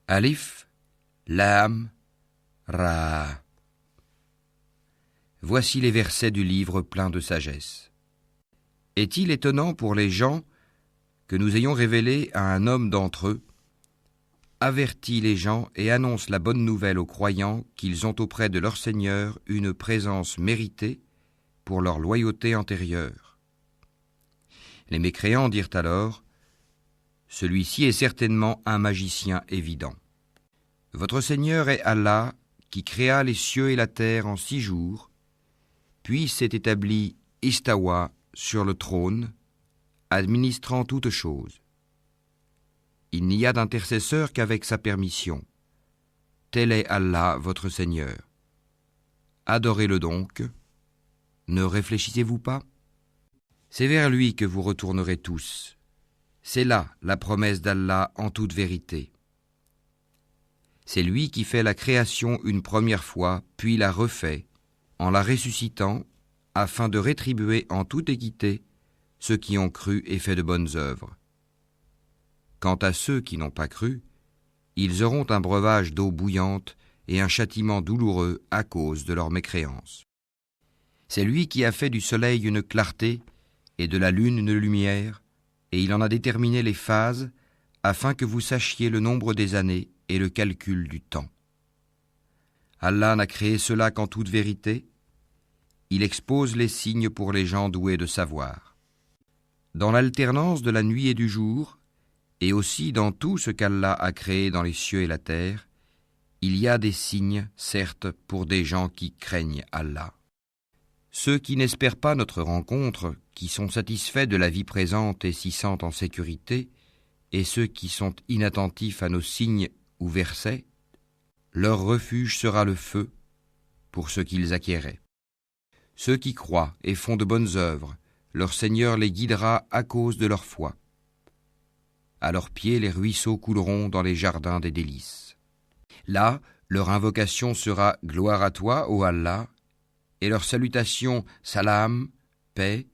Alif, Lam, Ra. Voici les versets du livre plein de sagesse. Est-il étonnant pour les gens que nous ayons révélé à un homme d'entre eux, avertit les gens et annonce la bonne nouvelle aux croyants qu'ils ont auprès de leur Seigneur une présence méritée pour leur loyauté antérieure. Les mécréants dirent alors, « Celui-ci est certainement un magicien évident. Votre Seigneur est Allah qui créa les cieux et la terre en 6 jours, puis s'est établi Istawa sur le trône, administrant toutes choses. Il n'y a d'intercesseur qu'avec sa permission. Tel est Allah, votre Seigneur. Adorez-le donc. Ne réfléchissez-vous pas? C'est vers lui que vous retournerez tous. C'est là la promesse d'Allah en toute vérité. C'est lui qui fait la création une première fois, puis la refait, en la ressuscitant, afin de rétribuer en toute équité ceux qui ont cru et fait de bonnes œuvres. Quant à ceux qui n'ont pas cru, ils auront un breuvage d'eau bouillante et un châtiment douloureux à cause de leur mécréance. C'est lui qui a fait du soleil une clarté et de la lune une lumière, et il en a déterminé les phases, afin que vous sachiez le nombre des années et le calcul du temps. Allah n'a créé cela qu'en toute vérité. Il expose les signes pour les gens doués de savoir. Dans l'alternance de la nuit et du jour, et aussi dans tout ce qu'Allah a créé dans les cieux et la terre, il y a des signes, certes, pour des gens qui craignent Allah. Ceux qui n'espèrent pas notre rencontre, qui sont satisfaits de la vie présente et s'y sentent en sécurité, et ceux qui sont inattentifs à nos signes ou versets, leur refuge sera le feu pour ce qu'ils acquéraient. Ceux qui croient et font de bonnes œuvres, leur Seigneur les guidera à cause de leur foi. À leurs pieds, les ruisseaux couleront dans les jardins des délices. Là, leur invocation sera « Gloire à toi, ô Allah », et leur salutation « Salam », paix,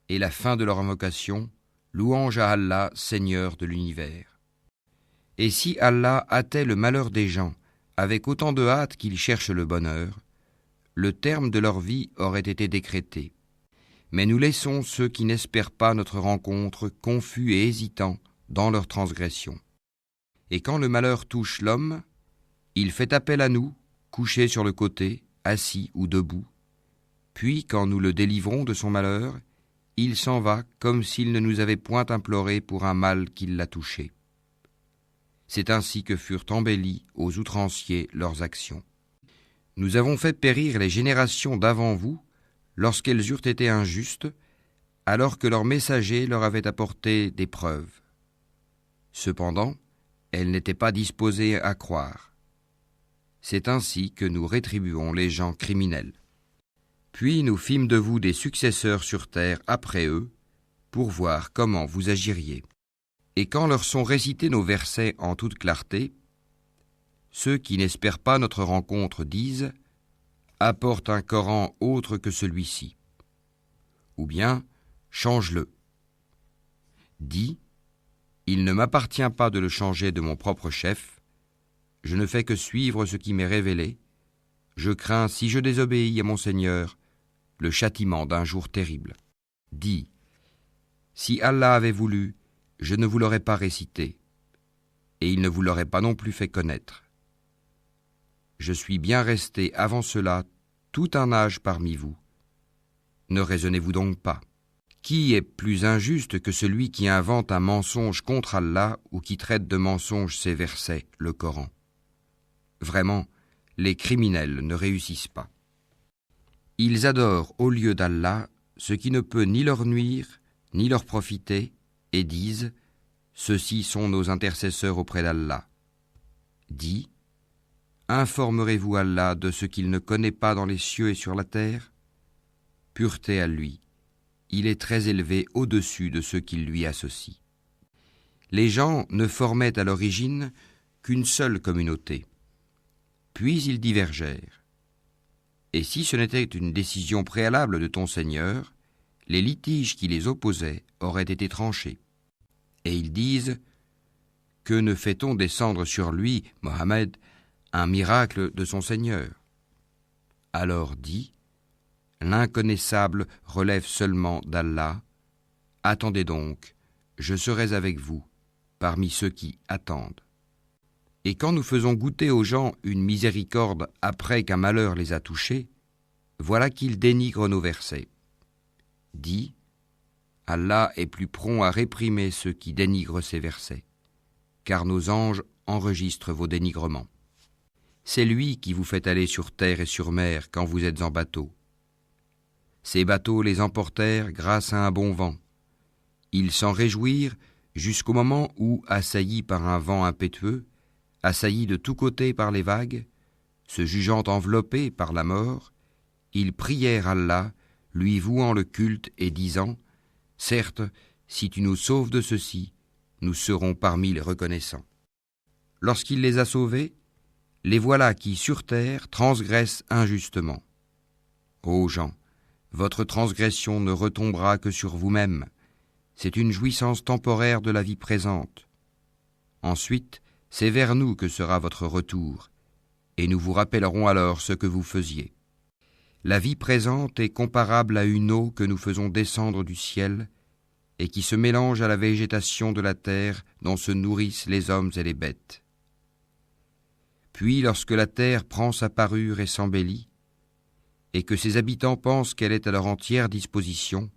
et la fin de leur invocation « Louange à Allah, Seigneur de l'univers ». Et si Allah hâtait le malheur des gens avec autant de hâte qu'ils cherchent le bonheur, le terme de leur vie aurait été décrété. Mais nous laissons ceux qui n'espèrent pas notre rencontre confus et hésitants dans leur transgression. Et quand le malheur touche l'homme, il fait appel à nous, couché sur le côté, assis ou debout. Puis, quand nous le délivrons de son malheur, il s'en va comme s'il ne nous avait point imploré pour un mal qui l'a touché. C'est ainsi que furent embellies aux outranciers leurs actions. Nous avons fait périr les générations d'avant vous lorsqu'elles eurent été injustes, alors que leurs messagers leur avaient apporté des preuves. Cependant, elles n'étaient pas disposées à croire. C'est ainsi que nous rétribuons les gens criminels. Puis nous fîmes de vous des successeurs sur terre après eux, pour voir comment vous agiriez. Et quand leur sont récités nos versets en toute clarté, ceux qui n'espèrent pas notre rencontre disent « Apporte un Coran autre que celui-ci » ou bien « Change-le ». Dis « Il ne m'appartient pas de le changer de mon propre chef, je ne fais que suivre ce qui m'est révélé, je crains, si je désobéis à mon Seigneur, le châtiment d'un jour terrible. Dis « Si Allah avait voulu, je ne vous l'aurais pas récité, et il ne vous l'aurait pas non plus fait connaître. Je suis bien resté avant cela tout un âge parmi vous. Ne raisonnez-vous donc pas. Qui est plus injuste que celui qui invente un mensonge contre Allah ou qui traite de mensonge ses versets, le Coran? Vraiment, les criminels ne réussissent pas. Ils adorent au lieu d'Allah ce qui ne peut ni leur nuire, ni leur profiter, et disent « Ceux-ci sont nos intercesseurs auprès d'Allah ». Dis « Informerez-vous Allah de ce qu'il ne connaît pas dans les cieux et sur la terre? Pureté à lui, il est très élevé au-dessus de ceux qui lui associent. » Les gens ne formaient à l'origine qu'une seule communauté. Puis ils divergèrent. Et si ce n'était une décision préalable de ton Seigneur, les litiges qui les opposaient auraient été tranchés. Et ils disent que ne fait-on descendre sur lui, Mohammed, un miracle de son Seigneur? Alors dis, l'inconnaissable relève seulement d'Allah. Attendez donc, je serai avec vous, parmi ceux qui attendent. Et quand nous faisons goûter aux gens une miséricorde après qu'un malheur les a touchés, voilà qu'ils dénigrent nos versets. Dis, Allah est plus prompt à réprimer ceux qui dénigrent ses versets, car nos anges enregistrent vos dénigrements. C'est lui qui vous fait aller sur terre et sur mer quand vous êtes en bateau. Ces bateaux les emportèrent grâce à un bon vent. Ils s'en réjouirent jusqu'au moment où, assaillis par un vent impétueux, assaillis de tous côtés par les vagues, se jugeant enveloppés par la mort, ils prièrent Allah, lui vouant le culte et disant « Certes, si tu nous sauves de ceci, nous serons parmi les reconnaissants. » Lorsqu'il les a sauvés, les voilà qui, sur terre, transgressent injustement. Ô gens, votre transgression ne retombera que sur vous-même. C'est une jouissance temporaire de la vie présente. Ensuite, c'est vers nous que sera votre retour, et nous vous rappellerons alors ce que vous faisiez. La vie présente est comparable à une eau que nous faisons descendre du ciel et qui se mélange à la végétation de la terre dont se nourrissent les hommes et les bêtes. Puis, lorsque la terre prend sa parure et s'embellit, et que ses habitants pensent qu'elle est à leur entière disposition,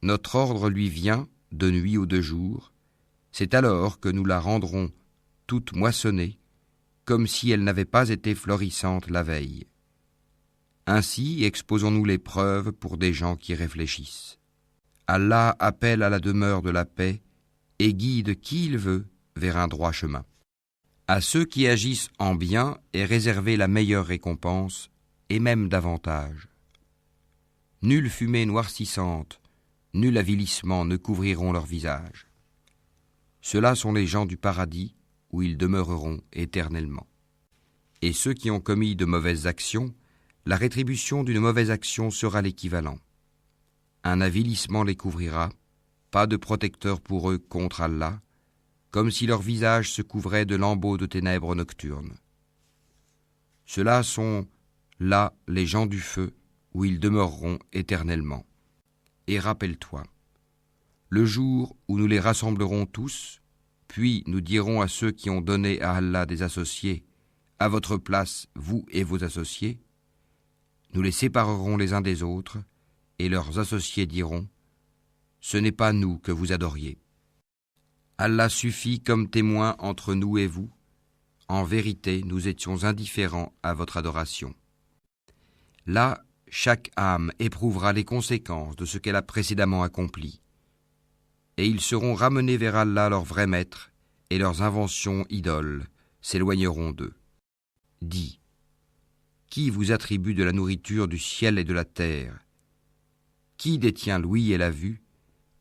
notre ordre lui vient, de nuit ou de jour, c'est alors que nous la rendrons toute moissonnée, comme si elle n'avait pas été florissante la veille. Ainsi exposons-nous les preuves pour des gens qui réfléchissent. Allah appelle à la demeure de la paix et guide qui il veut vers un droit chemin. À ceux qui agissent en bien est réservée la meilleure récompense, et même davantage. Nulle fumée noircissante, nul avilissement ne couvriront leur visage. Ceux-là sont les gens du paradis, où ils demeureront éternellement. Et ceux qui ont commis de mauvaises actions, la rétribution d'une mauvaise action sera l'équivalent. Un avilissement les couvrira, pas de protecteur pour eux contre Allah, comme si leur visage se couvrait de lambeaux de ténèbres nocturnes. Ceux-là sont là les gens du feu, où ils demeureront éternellement. Et rappelle-toi, le jour où nous les rassemblerons tous, puis nous dirons à ceux qui ont donné à Allah des associés, à votre place, vous et vos associés, nous les séparerons les uns des autres, et leurs associés diront, ce n'est pas nous que vous adoriez. Allah suffit comme témoin entre nous et vous. En vérité, nous étions indifférents à votre adoration. Là, chaque âme éprouvera les conséquences de ce qu'elle a précédemment accompli. Et ils seront ramenés vers Allah leur vrai maître, et leurs inventions idoles s'éloigneront d'eux. Dis, qui vous attribue de la nourriture du ciel et de la terre? Qui détient l'ouïe et la vue?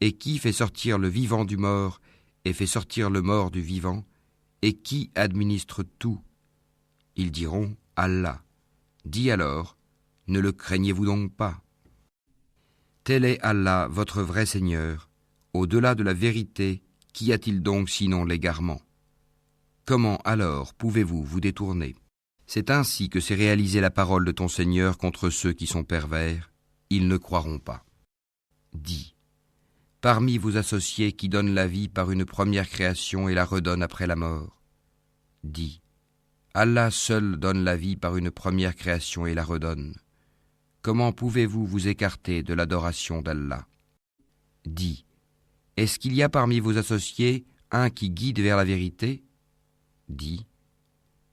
Et qui fait sortir le vivant du mort et fait sortir le mort du vivant? Et qui administre tout? Ils diront, Allah. Dis alors, ne le craignez-vous donc pas? Tel est Allah, votre vrai Seigneur. Au-delà de la vérité, qu'y a-t-il donc sinon l'égarement? Comment alors pouvez-vous vous détourner? C'est ainsi que s'est réalisée la parole de ton Seigneur contre ceux qui sont pervers. Ils ne croiront pas. Dis, parmi vos associés qui donnent la vie par une première création et la redonnent après la mort. Dis, Allah seul donne la vie par une première création et la redonne. Comment pouvez-vous vous écarter de l'adoration d'Allah? Dis, est-ce qu'il y a parmi vos associés un qui guide vers la vérité? Dis,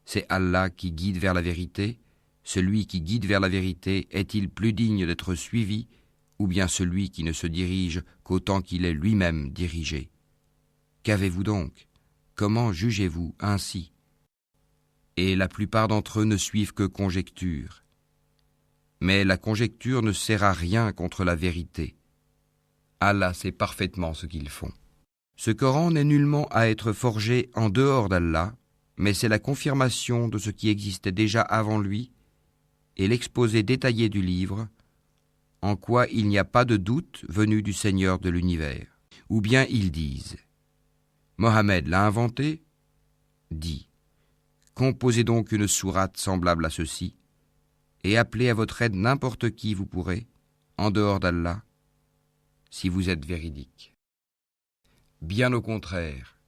c'est Allah qui guide vers la vérité. Celui qui guide vers la vérité est-il plus digne d'être suivi, ou bien celui qui ne se dirige qu'autant qu'il est lui-même dirigé? Qu'avez-vous donc? Comment jugez-vous ainsi? Et la plupart d'entre eux ne suivent que conjectures. Mais la conjecture ne sert à rien contre la vérité. Allah sait parfaitement ce qu'ils font. Ce Coran n'est nullement à être forgé en dehors d'Allah, mais c'est la confirmation de ce qui existait déjà avant lui et l'exposé détaillé du livre, en quoi il n'y a pas de doute venu du Seigneur de l'univers. Ou bien ils disent, Mohammed l'a inventé? Dis, composez donc une sourate semblable à ceci, et appelez à votre aide n'importe qui vous pourrez, en dehors d'Allah, si vous êtes véridique. Bien au contraire,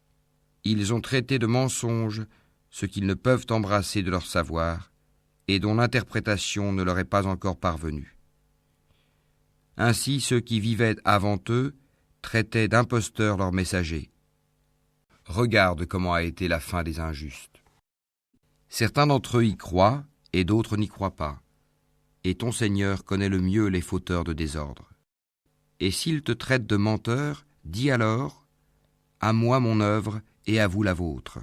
ils ont traité de mensonge ce qu'ils ne peuvent embrasser de leur savoir, et dont l'interprétation ne leur est pas encore parvenue. Ainsi ceux qui vivaient avant eux traitaient d'imposteurs leurs messagers. Regarde comment a été la fin des injustes. Certains d'entre eux y croient, et d'autres n'y croient pas. Et ton Seigneur connaît le mieux les fauteurs de désordre. Et s'ils te traitent de menteur, dis alors, à moi mon œuvre et à vous la vôtre.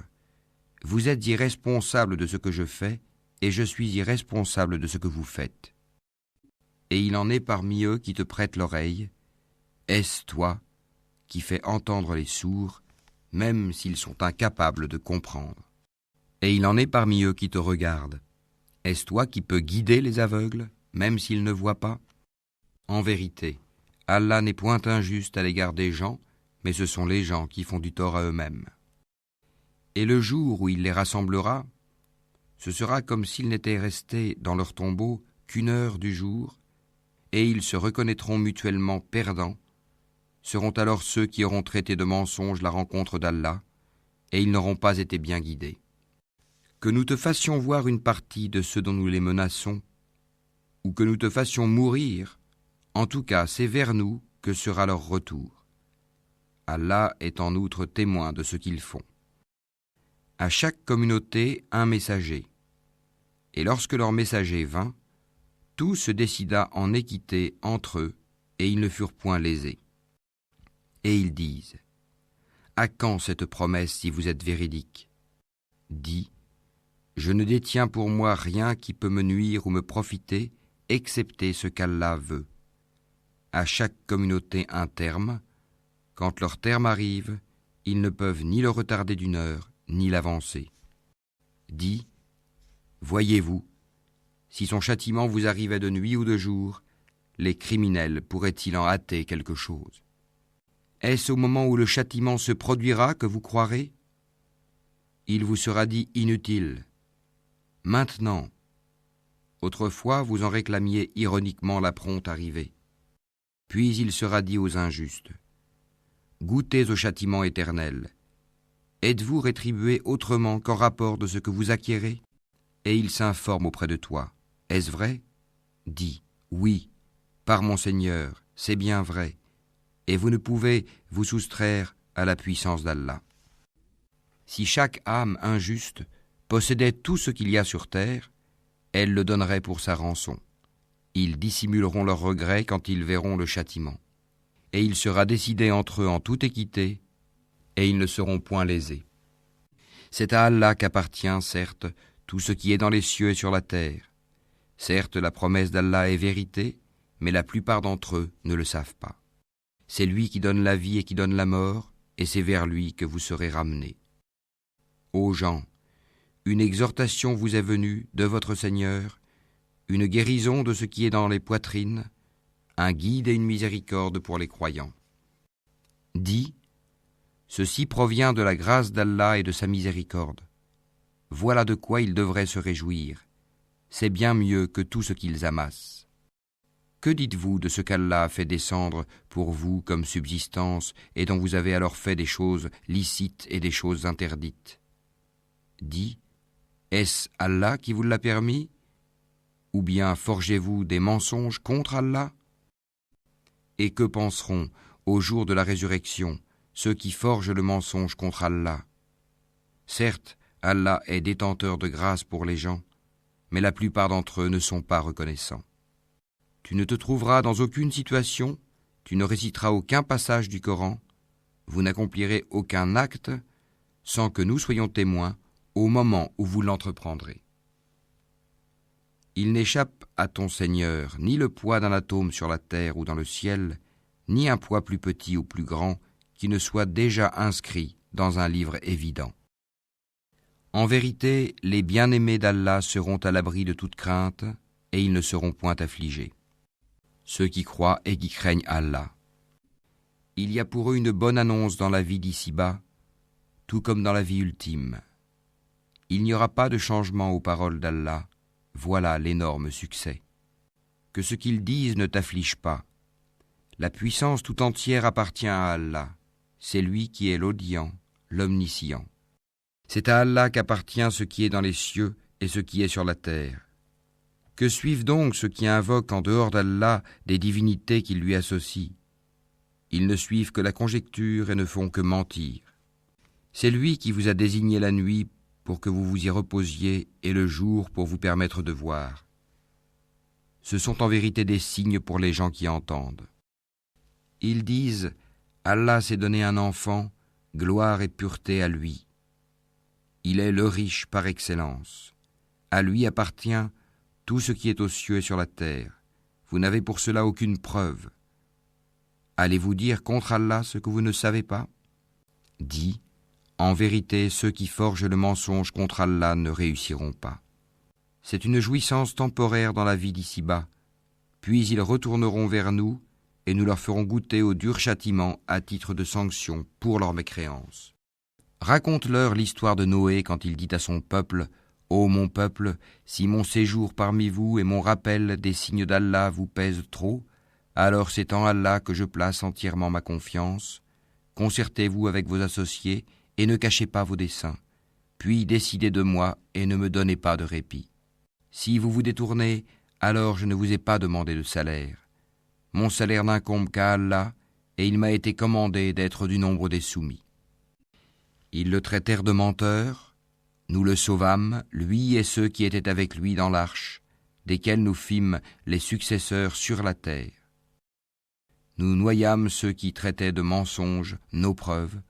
Vous êtes irresponsables de ce que je fais, et je suis irresponsable de ce que vous faites. Et il en est parmi eux qui te prêtent l'oreille. Est-ce toi qui fais entendre les sourds, même s'ils sont incapables de comprendre? Et il en est parmi eux qui te regardent. Est-ce toi qui peux guider les aveugles, même s'ils ne voient pas? En vérité, Allah n'est point injuste à l'égard des gens, mais ce sont les gens qui font du tort à eux-mêmes. Et le jour où il les rassemblera, ce sera comme s'ils n'étaient restés dans leur tombeau qu'1 heure du jour, et ils se reconnaîtront mutuellement perdants. Seront alors ceux qui auront traité de mensonge la rencontre d'Allah, et ils n'auront pas été bien guidés. Que nous te fassions voir une partie de ceux dont nous les menaçons, ou que nous te fassions mourir, en tout cas c'est vers nous que sera leur retour. Allah est en outre témoin de ce qu'ils font. À chaque communauté un messager, et lorsque leur messager vint, tout se décida en équité entre eux, et ils ne furent point lésés. Et ils disent, à quand cette promesse si vous êtes véridique? Dis, je ne détiens pour moi rien qui peut me nuire ou me profiter, excepté ce qu'Allah veut. À chaque communauté un terme. Quand leur terme arrive, ils ne peuvent ni le retarder d'1 heure, ni l'avancer. Dis, voyez-vous, si son châtiment vous arrivait de nuit ou de jour, les criminels pourraient-ils en hâter quelque chose? Est-ce au moment où le châtiment se produira que vous croirez? Il vous sera dit inutile. Maintenant, autrefois vous en réclamiez ironiquement la prompte arrivée. Puis il sera dit aux injustes, goûtez au châtiment éternel. Êtes-vous rétribués autrement qu'en rapport de ce que vous acquérez? Et il s'informe auprès de toi. Est-ce vrai? Dis, oui, par mon Seigneur, c'est bien vrai, et vous ne pouvez vous soustraire à la puissance d'Allah. Si chaque âme injuste possédait tout ce qu'il y a sur terre, elle le donnerait pour sa rançon. Ils dissimuleront leurs regrets quand ils verront le châtiment. Et il sera décidé entre eux en toute équité, et ils ne seront point lésés. C'est à Allah qu'appartient, certes, tout ce qui est dans les cieux et sur la terre. Certes, la promesse d'Allah est vérité, mais la plupart d'entre eux ne le savent pas. C'est lui qui donne la vie et qui donne la mort, et c'est vers lui que vous serez ramenés. Ô gens, une exhortation vous est venue de votre Seigneur, une guérison de ce qui est dans les poitrines, un guide et une miséricorde pour les croyants. Dis, ceci provient de la grâce d'Allah et de sa miséricorde. Voilà de quoi ils devraient se réjouir. C'est bien mieux que tout ce qu'ils amassent. Que dites-vous de ce qu'Allah a fait descendre pour vous comme subsistance et dont vous avez alors fait des choses licites et des choses interdites? Dis, est-ce Allah qui vous l'a permis? Ou bien forgez-vous des mensonges contre Allah? Et que penseront, au jour de la résurrection, ceux qui forgent le mensonge contre Allah? Certes, Allah est détenteur de grâce pour les gens, mais la plupart d'entre eux ne sont pas reconnaissants. Tu ne te trouveras dans aucune situation, tu ne réciteras aucun passage du Coran, vous n'accomplirez aucun acte sans que nous soyons témoins au moment où vous l'entreprendrez. Il n'échappe à ton Seigneur ni le poids d'un atome sur la terre ou dans le ciel, ni un poids plus petit ou plus grand qui ne soit déjà inscrit dans un livre évident. En vérité, les bien-aimés d'Allah seront à l'abri de toute crainte et ils ne seront point affligés. Ceux qui croient et qui craignent Allah. Il y a pour eux une bonne annonce dans la vie d'ici-bas, tout comme dans la vie ultime. Il n'y aura pas de changement aux paroles d'Allah, voilà l'énorme succès. Que ce qu'ils disent ne t'afflige pas. La puissance tout entière appartient à Allah, c'est lui qui est l'audient, l'omniscient. C'est à Allah qu'appartient ce qui est dans les cieux et ce qui est sur la terre. Que suivent donc ceux qui invoquent en dehors d'Allah des divinités qu'ils lui associent? Ils ne suivent que la conjecture et ne font que mentir. C'est lui qui vous a désigné la nuit pour que vous vous y reposiez et le jour pour vous permettre de voir. Ce sont en vérité des signes pour les gens qui entendent. Ils disent « Allah s'est donné un enfant, gloire et pureté à lui. Il est le riche par excellence. À lui appartient tout ce qui est aux cieux et sur la terre. Vous n'avez pour cela aucune preuve. Allez-vous dire contre Allah ce que vous ne savez pas ? Dis, en vérité, ceux qui forgent le mensonge contre Allah ne réussiront pas. C'est une jouissance temporaire dans la vie d'ici-bas, puis ils retourneront vers nous et nous leur ferons goûter au dur châtiment à titre de sanction pour leur mécréance. Raconte-leur l'histoire de Noé quand il dit à son peuple « Ô mon peuple, si mon séjour parmi vous et mon rappel des signes d'Allah vous pèsent trop, alors c'est en Allah que je place entièrement ma confiance. Concertez-vous avec vos associés et ne cachez pas vos desseins. Puis décidez de moi et ne me donnez pas de répit. Si vous vous détournez, alors je ne vous ai pas demandé de salaire. Mon salaire n'incombe qu'à Allah, et il m'a été commandé d'être du nombre des soumis. » Ils le traitèrent de menteur. Nous le sauvâmes, lui et ceux qui étaient avec lui dans l'arche, desquels nous fîmes les successeurs sur la terre. Nous noyâmes ceux qui traitaient de mensonges nos preuves.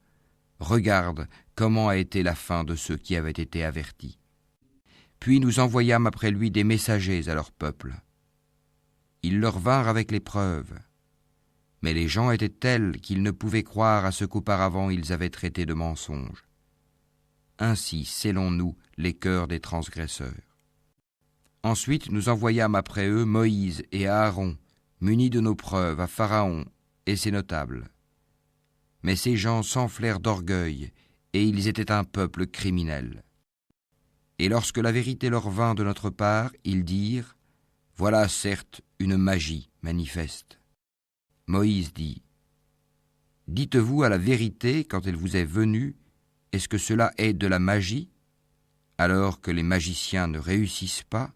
Regarde comment a été la fin de ceux qui avaient été avertis. Puis nous envoyâmes après lui des messagers à leur peuple. Ils leur vinrent avec les preuves. Mais les gens étaient tels qu'ils ne pouvaient croire à ce qu'auparavant ils avaient traité de mensonges. Ainsi scellons-nous les cœurs des transgresseurs. Ensuite nous envoyâmes après eux Moïse et Aaron, munis de nos preuves, à Pharaon et ses notables. Mais ces gens s'enflèrent d'orgueil, et ils étaient un peuple criminel. Et lorsque la vérité leur vint de notre part, ils dirent « Voilà certes une magie manifeste. » Moïse dit « Dites-vous à la vérité quand elle vous est venue, est-ce que cela est de la magie, alors que les magiciens ne réussissent pas ?»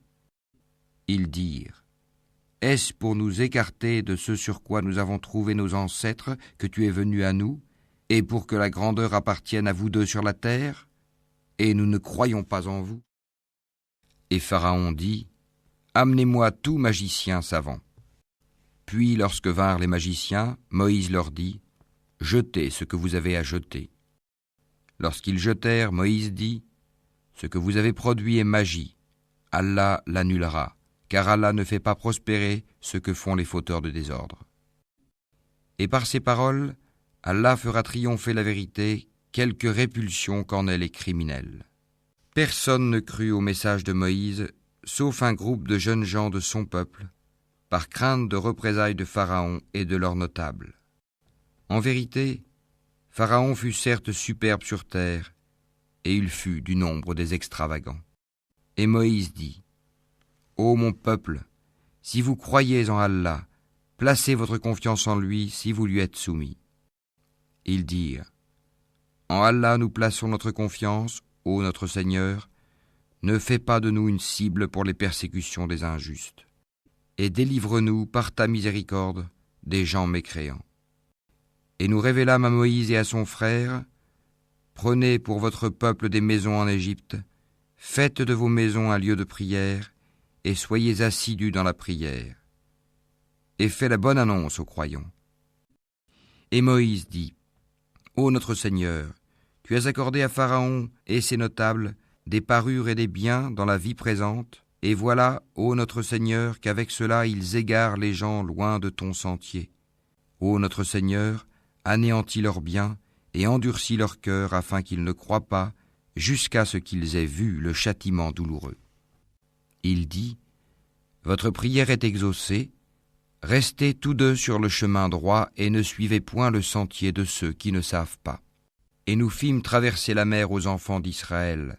Ils dirent « Est-ce pour nous écarter de ce sur quoi nous avons trouvé nos ancêtres que tu es venu à nous, et pour que la grandeur appartienne à vous deux sur la terre, et nous ne croyons pas en vous ?» Et Pharaon dit « Amenez-moi tout magicien savant. » Puis lorsque vinrent les magiciens, Moïse leur dit « Jetez ce que vous avez à jeter. » Lorsqu'ils jetèrent, Moïse dit « Ce que vous avez produit est magie. Allah l'annulera, car Allah ne fait pas prospérer ce que font les fauteurs de désordre. » Et par ces paroles, Allah fera triompher la vérité, quelque répulsion qu'en aient les criminels. Personne ne crut au message de Moïse, sauf un groupe de jeunes gens de son peuple, par crainte de représailles de Pharaon et de leurs notables. En vérité, Pharaon fut certes superbe sur terre, et il fut du nombre des extravagants. Et Moïse dit, « Ô mon peuple, si vous croyez en Allah, placez votre confiance en lui si vous lui êtes soumis. » Ils dirent, « En Allah nous plaçons notre confiance, ô notre Seigneur, ne fais pas de nous une cible pour les persécutions des injustes, et délivre-nous par ta miséricorde des gens mécréants. » Et nous révélâmes à Moïse et à son frère, « Prenez pour votre peuple des maisons en Égypte, faites de vos maisons un lieu de prière, et soyez assidus dans la prière. Et fais la bonne annonce aux croyants. » Et Moïse dit, « Ô notre Seigneur, tu as accordé à Pharaon et ses notables des parures et des biens dans la vie présente, et voilà, ô notre Seigneur, qu'avec cela ils égarent les gens loin de ton sentier. Ô notre Seigneur, anéantis leurs biens et endurcis leur cœur afin qu'ils ne croient pas jusqu'à ce qu'ils aient vu le châtiment douloureux. » Il dit, « Votre prière est exaucée, restez tous deux sur le chemin droit et ne suivez point le sentier de ceux qui ne savent pas. » Et nous fîmes traverser la mer aux enfants d'Israël.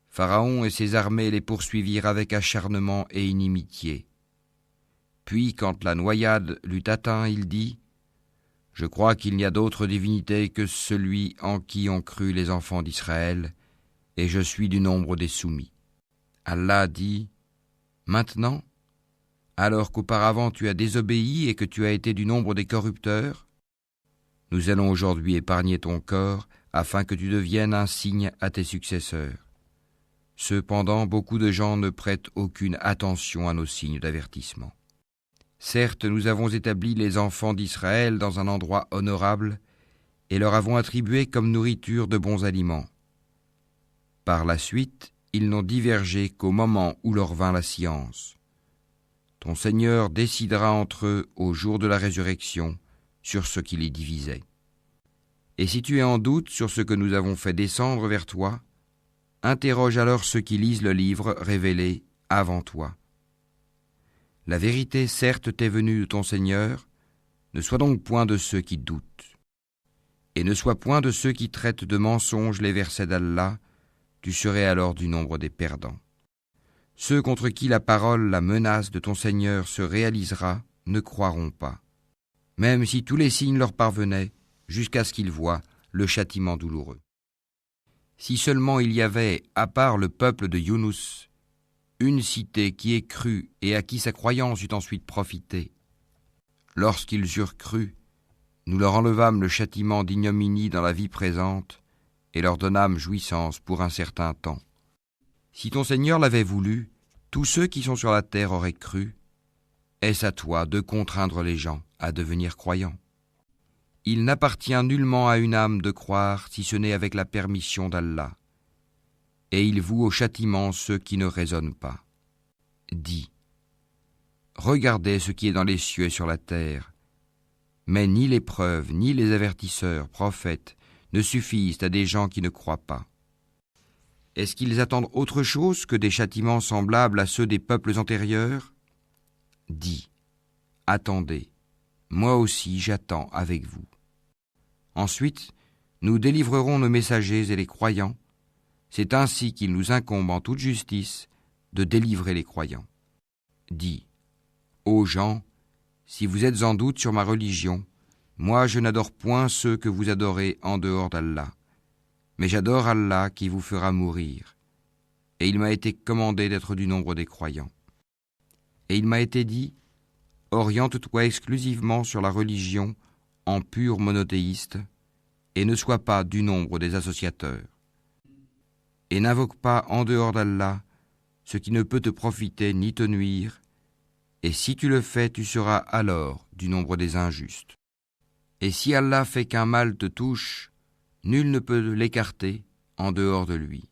Pharaon et ses armées les poursuivirent avec acharnement et inimitié. Puis, quand la noyade l'eut atteint, il dit : Je crois qu'il n'y a d'autre divinité que celui en qui ont cru les enfants d'Israël, et je suis du nombre des soumis. Allah dit : Maintenant, alors qu'auparavant tu as désobéi et que tu as été du nombre des corrupteurs, nous allons aujourd'hui épargner ton corps afin que tu deviennes un signe à tes successeurs. Cependant, beaucoup de gens ne prêtent aucune attention à nos signes d'avertissement. Certes, nous avons établi les enfants d'Israël dans un endroit honorable et leur avons attribué comme nourriture de bons aliments. Par la suite, ils n'ont divergé qu'au moment où leur vint la science. Ton Seigneur décidera entre eux au jour de la résurrection sur ce qui les divisait. Et si tu es en doute sur ce que nous avons fait descendre vers toi, interroge alors ceux qui lisent le livre révélé avant toi. La vérité certes t'est venue de ton Seigneur, ne sois donc point de ceux qui doutent. Et ne sois point de ceux qui traitent de mensonges les versets d'Allah, tu serais alors du nombre des perdants. Ceux contre qui la parole, la menace de ton Seigneur se réalisera, ne croiront pas, même si tous les signes leur parvenaient, jusqu'à ce qu'ils voient le châtiment douloureux. Si seulement il y avait, à part le peuple de Younous, une cité qui ait cru et à qui sa croyance eut ensuite profité. Lorsqu'ils eurent cru, nous leur enlevâmes le châtiment d'ignominie dans la vie présente et leur donnâmes jouissance pour un certain temps. Si ton Seigneur l'avait voulu, tous ceux qui sont sur la terre auraient cru. Est-ce à toi de contraindre les gens à devenir croyants ? Il n'appartient nullement à une âme de croire si ce n'est avec la permission d'Allah. Et il voue au châtiment ceux qui ne raisonnent pas. Dis : Regardez ce qui est dans les cieux et sur la terre, mais ni les preuves, ni les avertisseurs, prophètes, ne suffisent à des gens qui ne croient pas. Est-ce qu'ils attendent autre chose que des châtiments semblables à ceux des peuples antérieurs ? Dis : Attendez, moi aussi j'attends avec vous. Ensuite, nous délivrerons nos messagers et les croyants. C'est ainsi qu'il nous incombe en toute justice de délivrer les croyants. Dis : Ô gens, si vous êtes en doute sur ma religion, moi je n'adore point ceux que vous adorez en dehors d'Allah, mais j'adore Allah qui vous fera mourir. Et il m'a été commandé d'être du nombre des croyants. Et il m'a été dit : Oriente-toi exclusivement sur la religion en pur monothéiste, et ne sois pas du nombre des associateurs. Et n'invoque pas en dehors d'Allah ce qui ne peut te profiter ni te nuire, et si tu le fais, tu seras alors du nombre des injustes. Et si Allah fait qu'un mal te touche, nul ne peut l'écarter en dehors de lui.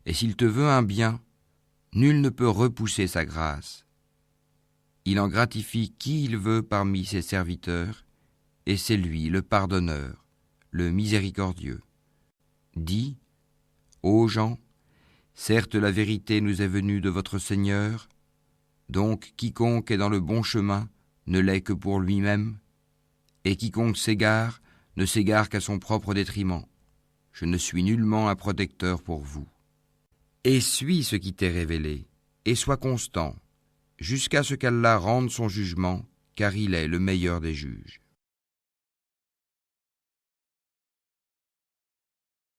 Et s'il te veut un bien, nul ne peut repousser sa grâce. Il en gratifie qui il veut parmi ses serviteurs, et c'est lui le pardonneur, le miséricordieux. Dis : Ô gens, certes la vérité nous est venue de votre Seigneur, donc quiconque est dans le bon chemin ne l'est que pour lui-même, et quiconque s'égare ne s'égare qu'à son propre détriment. Je ne suis nullement un protecteur pour vous. Et suis ce qui t'est révélé, et sois constant, jusqu'à ce qu'Allah rende son jugement, car il est le meilleur des juges.